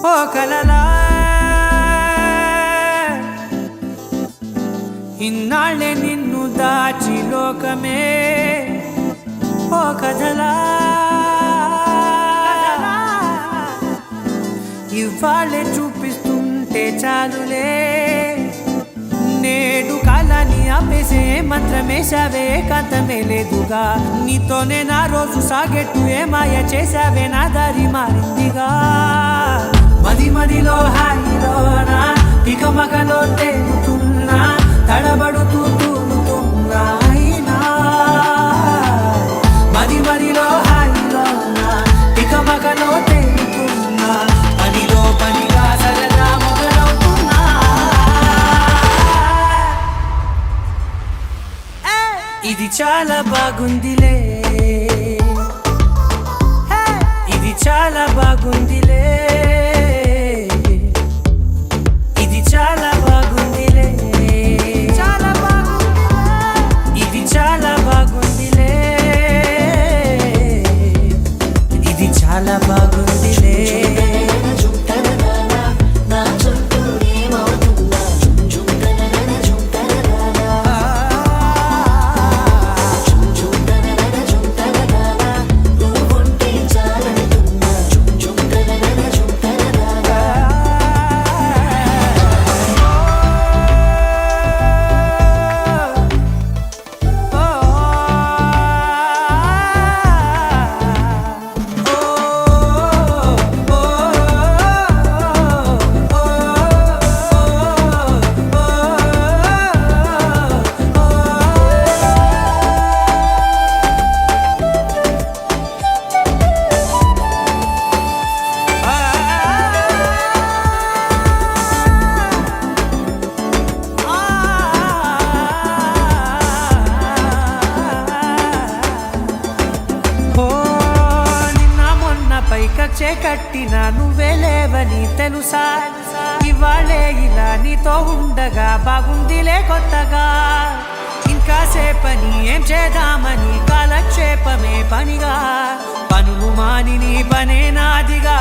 ఓ కలలా ఇన్నాళ్ళే నిన్ను దాచి లోకమే ఓ కథలా ఇవాళ్ళే చూపిస్తుంటే చాలులే నేడు కాలాన్ని ఆపేసే మంత్రమేశావే కాంతమే లేదుగా నీతోనే నా రోజు సాగెట్టు ఏ మాయ చేశావే నా దారి మారిందిగా మది మదిలో హాయిలోనా ఇక మగలో తేలుతున్నా తడబడుతూ తూలుతున్నా అయినా మది మదిలో హాయిలోనా ఇక మగలో తేలుతున్నా పనిలో పనిగా సరదా మొదలవుతున్నా ఇది చాలా బాగుందిలే ఇది చాలా బాగుందిలే ఇది చాలా బాగుందిలే చాలా బాగుంది ఇది చాలా బాగుందిలే ఇది చాలా బాగుందిలే పైకచ్చే కట్టిన నువ్వే లేవని తెలుసా ఇవాళే ఇలా నీతో ఉండగా బాగుందిలే కొత్తగా ఇంకాసేపని ఏం చేద్దామని కాలక్షేపమే పనిగా పనులు మాని నీ పనే నాదిగా